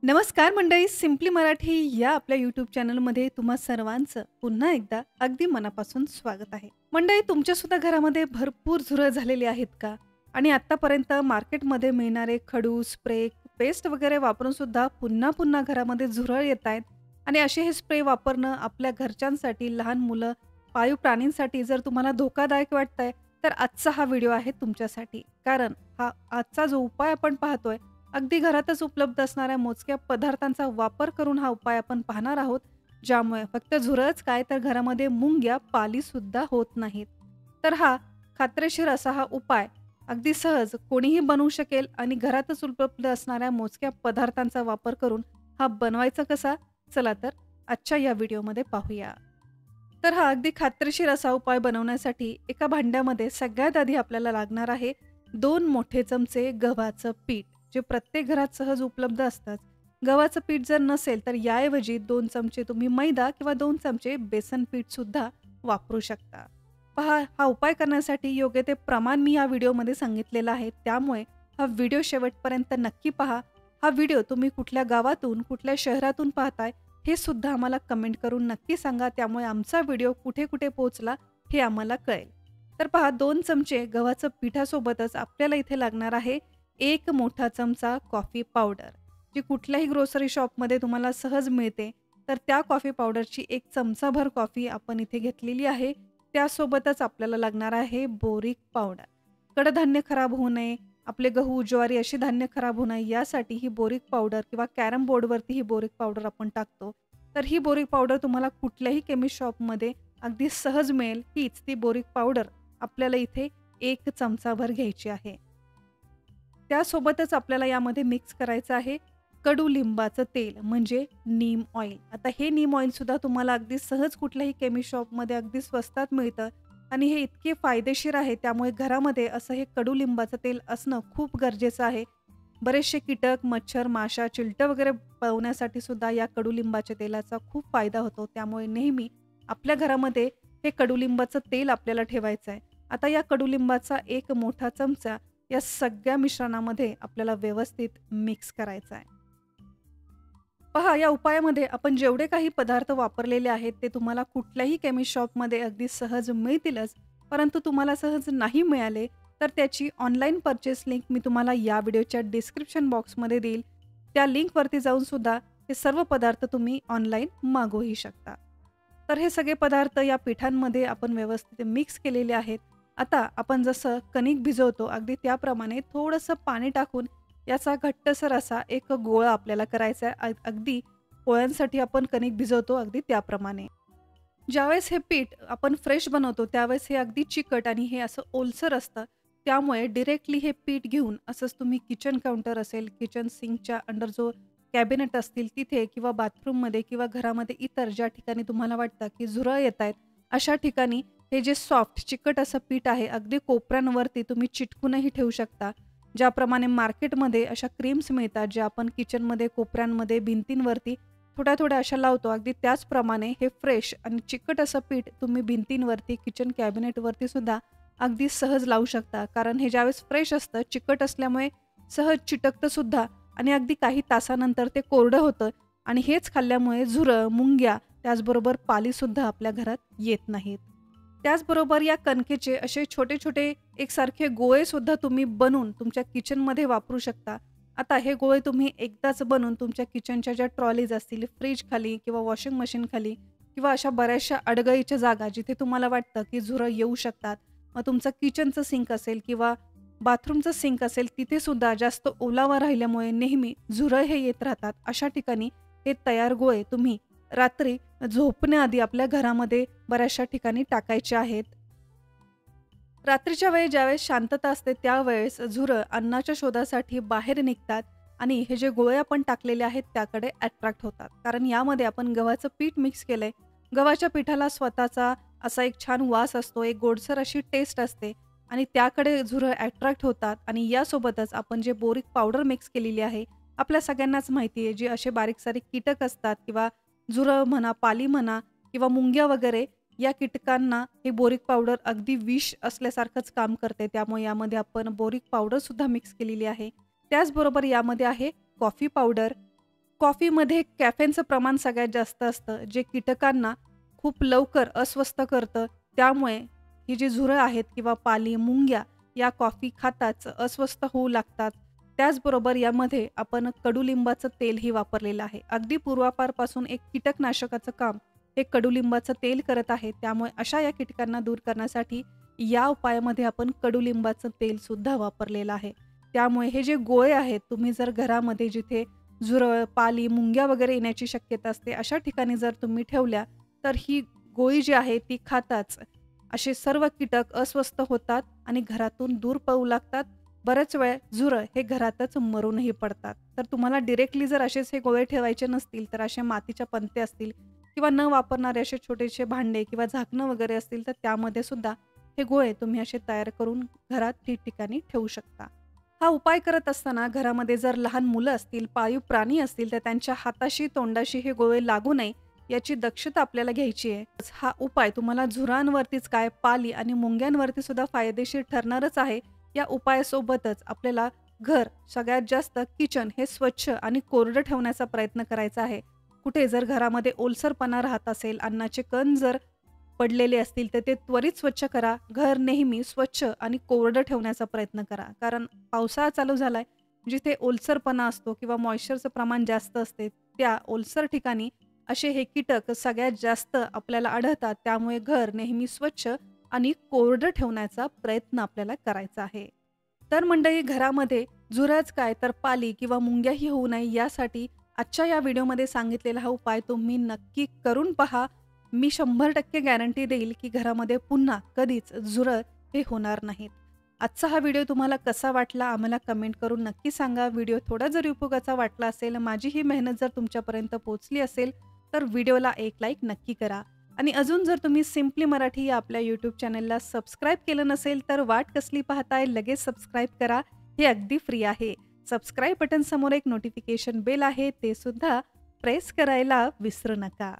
नमस्कार मंडळी, सिम्पली मराठी या आपल्या यूट्यूब चॅनलमध्ये तुम्हा सर्वांचं पुन्हा एकदा अगदी मनापासून स्वागत आहे. मंडळी, तुमच्यासुद्धा घरामध्ये भरपूर झुरळ झालेली आहेत का? आणि आत्तापर्यंत मार्केटमध्ये मिळणारे खडू, स्प्रे, पेस्ट वगैरे वापरून सुद्धा पुन्हा पुन्हा घरामध्ये झुरळ येत आहेत. आणि असे हे स्प्रे वापरणं आपल्या घरच्यांसाठी, लहान मुलं, पाळीव प्राणींसाठी जर तुम्हाला धोकादायक वाटतंय, तर आजचा हा व्हिडिओ आहे तुमच्यासाठी. कारण हा आजचा जो उपाय आपण पाहतोय, अगदी घरातच उपलब्ध असणाऱ्या मोजक्या पदार्थांचा वापर करून हा उपाय आपण पाहणार आहोत, ज्यामुळे फक्त झुरळच काय तर घरामध्ये मुंग्या, पालीसुद्धा होत नाहीत. तर हा खात्रीशीर असा हा उपाय अगदी सहज कोणीही बनवू शकेल आणि घरातच उपलब्ध असणाऱ्या मोजक्या पदार्थांचा वापर करून हा बनवायचा कसा? चला तर आजच्या या व्हिडिओमध्ये पाहूया. तर हा अगदी खात्रीशीर असा उपाय बनवण्यासाठी एका भांड्यामध्ये सगळ्यात आधी आपल्याला लागणार आहे 2 मोठे चमचे गव्हाचं पीठ, जे प्रत्येक घरात सहज उपलब्ध असतात. गव्हाचं पीठ जर नसेल तर याऐवजी 2 चमचे तुम्ही मैदा किंवा 2 चमचे बेसन पीठ सुद्धा वापरू शकता. पहा, हा उपाय करण्यासाठी योग्य ते प्रमाण मी या व्हिडिओमध्ये सांगितलेलं आहे. त्यामुळे हा व्हिडिओ शेवटपर्यंत नक्की पहा. हा व्हिडिओ तुम्ही कुठल्या गावातून, कुठल्या शहरातून पाहताय हे सुद्धा आम्हाला कमेंट करून नक्की सांगा. त्यामुळे आमचा व्हिडिओ कुठे कुठे पोहोचला हे आम्हाला कळेल. तर पहा, 2 चमचे गव्हाचं पिठासोबतच आपल्याला इथे लागणार आहे 1 मोठा चमचा कॉफी पावडर, जी कुठल्याही ग्रोसरी शॉपमध्ये तुम्हाला सहज मिळते. तर त्या कॉफी पावडरची 1 चमचाभर कॉफी आपण इथे घेतलेली आहे. त्यासोबतच आपल्याला लागणार आहे बोरिक पावडर. कडधान्य खराब होऊ नये, आपले गहू, ज्वारी अशी धान्य खराब होऊ नये यासाठी ही बोरिक पावडर किंवा कॅरम बोर्डवरती ही बोरिक पावडर आपण टाकतो. तर ही बोरिक पावडर तुम्हाला कुठल्याही केमिस्ट शॉपमध्ये अगदी सहज मिळेल. हीच ती बोरिक पावडर आपल्याला इथे 1 चमचाभर घ्यायची आहे. त्यासोबतच आपल्याला यामध्ये मिक्स करायचं आहे कडुलिंबाचं तेल, म्हणजे नीम ऑइल. आता हे नीम ऑइल सुद्धा तुम्हाला अगदी सहज कुठल्याही केमिस्ट शॉपमध्ये अगदी स्वस्तात मिळतं आणि हे इतके फायदेशीर आहे. त्यामुळे घरामध्ये असं हे कडुलिंबाचं तेल असणं खूप गरजेचं आहे. बरेचसे कीटक, मच्छर, माशा, चिलटं वगैरे पळवण्यासाठी सुद्धा या कडुलिंबाच्या तेलाचा खूप फायदा होतो. त्यामुळे नेहमी आपल्या घरामध्ये हे कडुलिंबाचं तेल आपल्याला ठेवायचं आहे. आता या कडुलिंबाचा 1 मोठा चमचा या सगळ्या मिश्रणामध्ये आपल्याला व्यवस्थित मिक्स करायचं आहे. पहा, या उपायामध्ये आपण जेवढे काही पदार्थ वापरलेले आहेत ते तुम्हाला कुठल्याही केमिस्ट शॉपमध्ये अगदी सहज मिळतीलच. परंतु तुम्हाला सहज नाही मिळाले तर त्याची ऑनलाईन परचेस लिंक मी तुम्हाला या व्हिडिओच्या डिस्क्रिप्शन बॉक्समध्ये देईल. त्या लिंकवरती जाऊन सुद्धा हे सर्व पदार्थ तुम्ही ऑनलाईन मागवूही शकता. तर हे सगळे पदार्थ या पिठांमध्ये आपण व्यवस्थित मिक्स केलेले आहेत. आता आपण जसं कणिक भिजवतो अगदी त्याप्रमाणे थोडंसं पाणी टाकून याचा घट्टसर असा एक गोळा आपल्याला करायचा आहे. अगदी पोळ्यांसाठी आपण कणिक भिजवतो अगदी त्याप्रमाणे. ज्यावेळेस हे पीठ आपण फ्रेश बनवतो त्यावेळेस हे अगदी चिकट आणि हे असं ओलसर असतं. त्यामुळे डिरेक्टली हे पीठ घेऊन असंच तुम्ही किचन काउंटर असेल, किचन सिंकच्या अंडर जो कॅबिनेट असतील तिथे किंवा बाथरूममध्ये किंवा घरामध्ये इतर ज्या ठिकाणी तुम्हाला वाटतं की झुरळ येत आहेत, अशा ठिकाणी हे जे सॉफ्ट चिकट असं पीठ आहे अगदी कोपऱ्यांवरती तुम्ही चिटकूनही ठेवू शकता. ज्याप्रमाणे मार्केटमध्ये अशा क्रीम्स मिळतात ज्या आपण किचनमध्ये, कोपऱ्यांमध्ये, भिंतींवरती थोड्या थोड्या अशा लावतो, अगदी त्याचप्रमाणे हे फ्रेश आणि चिकट असं पीठ तुम्ही भिंतींवरती, किचन कॅबिनेटवरती सुद्धा अगदी सहज लावू शकता. कारण हे ज्यावेळेस फ्रेश असतं, चिकट असल्यामुळे सहज चिटकतं सुद्धा आणि अगदी काही तासानंतर ते कोरडं होतं आणि हेच खाल्ल्यामुळे झुरळ, मुंग्या त्याचबरोबर पालीसुद्धा आपल्या घरात येत नाहीत. त्याचबरोबर या कणकेचे असे छोटे छोटे एकसारखे गोळे सुद्धा तुम्ही बनवून तुमच्या किचनमध्ये वापरू शकता. आता हे गोळे तुम्ही एकदाच बनवून तुमच्या किचनच्या ज्या ट्रॉलीज असतील, फ्रीज खाली किंवा वॉशिंग मशीन खाली किंवा अशा बऱ्याचशा अडगळीच्या जागा जिथे तुम्हाला वाटतं की झुरळ येऊ शकतात, मग तुमचं किचनचं सिंक असेल किंवा बाथरूमचं सिंक असेल, तिथे सुद्धा जास्त ओलावा राहिल्यामुळे नेहमी झुरळ हे येत राहतात. अशा ठिकाणी हे तयार गोळे तुम्ही रात्री झोपण्याआधी आपल्या घरामध्ये बऱ्याचशा ठिकाणी टाकायचे आहेत. रात्रीच्या वेळी ज्यावेळेस शांतता असते त्यावेळेस झुरळ अन्नाच्या शोधासाठी बाहेर निघतात आणि हे जे गोळे आपण टाकलेले आहेत त्याकडे अट्रॅक्ट होतात. कारण यामध्ये आपण गव्हाचं पीठ मिक्स केलंय. गव्हाच्या पिठाला स्वतःचा असा एक छान वास असतो, एक गोडसर अशी टेस्ट असते आणि त्याकडे झुरळ अट्रॅक्ट होतात. आणि यासोबतच आपण जे बोरिक पावडर मिक्स केलेली आहे, आपल्या सगळ्यांनाच माहिती आहे, जे असे बारीक सारीक कीटक असतात किंवा झुरळ म्हणा, पाली म्हणा किंवा मुंग्या वगैरे, या कीटकांना ही बोरिक पावडर अगदी विष असल्यासारखंच काम करते. त्यामुळे यामध्ये आपण बोरिक पावडर सुद्धा मिक्स केलेली आहे. त्याचबरोबर यामध्ये आहे कॉफी पावडर, कॉफीमध्ये कॅफेनचं प्रमाण सगळ्यात जास्त असतं, जे कीटकांना खूप लवकर अस्वस्थ करतं. त्यामुळे ही जी झुरळ आहेत किंवा पाली, मुंग्या या कॉफी खाताच अस्वस्थ होऊ लागतात. त्याचबरोबर यामध्ये आपण कडुलिंबाचं तेलही वापरलेलं आहे. अगदी पूर्वापारपासून एक कीटकनाशकाचं काम हे कडुलिंबाचं तेल करत आहे. त्यामुळे अशा या कीटकांना दूर करण्यासाठी या उपायामध्ये आपण कडुलिंबाचं तेलसुद्धा वापरलेलं आहे. त्यामुळे हे जे गोळे आहेत, तुम्ही जर घरामध्ये जिथे झुरळ, पाली, मुंग्या वगैरे येण्याची शक्यता असते, अशा ठिकाणी जर तुम्ही ठेवल्या, तर ही गोळी जी आहे ती खाताच असे सर्व कीटक अस्वस्थ होतात आणि घरातून दूर पळू लागतात. बऱ्याच वेळा झुरळ हे घरातच मरूनही पडतात. तर तुम्हाला डायरेक्टली जर असेच हे गोळे ठेवायचे नसतील, तर असे मातीच्या पंते असतील किंवा न वापरणारे असे छोटेसे भांडे किंवा झाकणं वगैरे असतील, तर त्यामध्ये सुद्धा हे गोळे तुम्ही असे तयार करून घरात ठिकठिकाणी ठेवू शकता. हा उपाय करत असताना घरामध्ये जर लहान मुलं असतील, पाळीव प्राणी असतील, तर त्यांच्या हाताशी, तोंडाशी हे गोळे लागू नये याची दक्षता आपल्याला घ्यायची आहे. हा उपाय तुम्हाला झुरळांवरतीच काय, पाली आणि मुंग्यांवरती सुद्धा फायदेशीर ठरणारच आहे. या उपायासोबतच आपल्याला घर सगळ्यात जास्त किचन हे स्वच्छ आणि कोरडं ठेवण्याचा प्रयत्न करायचा आहे. कुठे जर घरामध्ये ओलसरपणा राहत असेल, अन्नाचे कण जर पडलेले असतील, तर ते त्वरित स्वच्छ करा. घर नेहमी स्वच्छ आणि कोरडं ठेवण्याचा प्रयत्न करा. कारण पावसाळा चालू झालाय, जिथे ओलसरपणा असतो किंवा मॉइश्चरचं प्रमाण जास्त असते, त्या ओलसर ठिकाणी असे हे कीटक सगळ्यात जास्त आपल्याला आढळतात. त्यामुळे घर नेहमी स्वच्छ आणि कोरडं ठेवण्याचा प्रयत्न आपल्याला करायचा आहे. तर मंडळी, घरामध्ये झुरळच काय तर पाली किंवा मुंग्याही होऊ नये यासाठी आजच्या या व्हिडिओमध्ये सांगितलेला हा उपाय तुम्ही नक्की करून पहा. मी 100% गॅरंटी देईल की घरामध्ये पुन्हा कधीच झुरळ हे होणार नाहीत. आजचा हा व्हिडिओ तुम्हाला कसा वाटला आम्हाला कमेंट करून नक्की सांगा. व्हिडिओ थोडा जरी उपयोगाचा वाटला असेल, माझी ही मेहनत जर तुमच्यापर्यंत पोहोचली असेल, तर व्हिडिओला एक लाईक नक्की करा. आणि अजून जर तुम्ही सिम्पली मराठी या आपल्या यूट्यूब चॅनलला सबस्क्राईब केलं नसेल, तर वाट कसली पाहताय, लगेच सबस्क्राईब करा. हे अगदी फ्री आहे. सबस्क्राईब बटन समोर एक नोटिफिकेशन बेल आहे, ते सुद्धा प्रेस करायला विसरू नका.